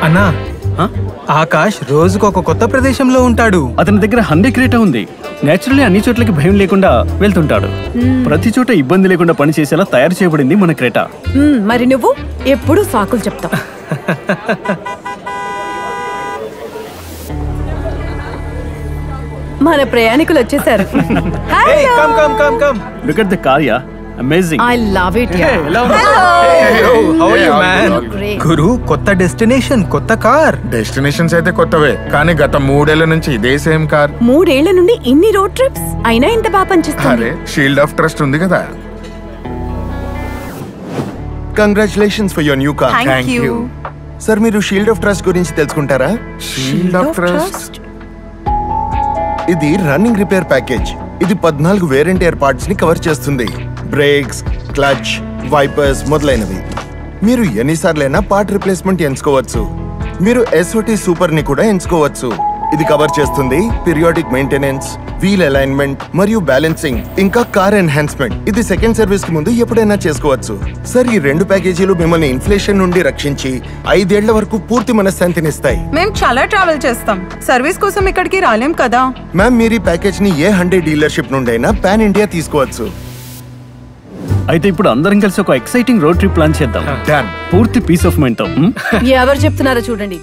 అన్నా, ఆకాష్ రోజుకు ఒక కొత్త ప్రదేశంలో ఉంటాడు. అతని దగ్గర హండ్రీ క్రేటా ఉంది. నేచురల్లీ అన్ని చోట్లకి భయం లేకుండా వెళ్తుంటాడు. ప్రతి చోట ఇబ్బంది లేకుండా పని చేసేలా తయారు చేయబడింది మన క్రేటా. మరి నువ్వు ఎప్పుడు సాకులు చెప్తావు. మన ప్రయాణికులు వచ్చేసారు. Look at the car, yeah. Amazing. I love it. Hey, hello. How are you, man? గురు, కొత్త డెస్టినేషన్, కొత్త కార్. డెస్టినేషన్స్ అయితే కొత్తవే, కానీ గత 3 ఏళ్ల నుంచి ఇదే సేమ్ కార్. 3 ఏళ్ల నుండి ఇన్ని రోడ్ ట్రిప్స్ అయినా ఇంత బాగా పనిచేస్తుంది. అరే, షీల్డ్ ఆఫ్ ట్రస్ట్ ఉంది కదా. Congratulations for your new car. Thank you. Sir, మీరు షీల్డ్ ఆఫ్ ట్రస్ట్ గురించి తెలుసుకుంటారా? షీల్డ్ ఆఫ్ ట్రస్ట్ ఇది రన్నింగ్ రిపేర్ ప్యాకేజ్. ఇది 14 వేర్ అండ్ టైర్ పార్ట్స్ ని కవర్ చేస్తుంది. బ్రేక్స్, క్లచ్, వైపర్స్ మొదలైనవి. మీరు ఎన్నిసార్లైనా పార్ట్ రిప్లేస్మెంట్ ఎంచుకోవచ్చు. మీరు SOT సూపర్ ని కూడా ఎంచుకోవచ్చు. ఇది కవర్ చేస్తుంది పీరియాడిక్ మెయింటెనెన్స్, వీల్ అలైన్మెంట్ మరియు బ్యాలెన్సింగ్, ఇంకా కార్ ఎన్హాన్స్మెంట్. ఇది సెకండ్ సర్వీస్ కి ముందు ఎప్పుడైనా చేసుకోవచ్చు. సార్, ఈ 2 ప్యాకేజీలు మిమ్మల్ని ఇన్ఫ్లేషన్ నుండి రక్షించి 5 ఏళ్ల వరకు పూర్తి మనశ్శాంతినిస్తాయి. మేము చాలా ట్రావెల్ చేస్తాం, సర్వీస్ కోసం ఇక్కడికి రాలేం కదా. మ్యామ్, మీరు ఈ ప్యాకేజ్ ని ఏ 100 డీలర్షిప్ నుండైనా పాన్ ఇండియా తీసుకోవచ్చు. అయితే ఇప్పుడు అందరం కలిసి ఒక ఎక్సైటింగ్ రోడ్ ట్రిప్ ప్లాన్ చేద్దాం. డన్. పూర్తి పీస్ ఆఫ్ మైండ్ తో. ఎవరు చెప్తున్నారో చూడండి.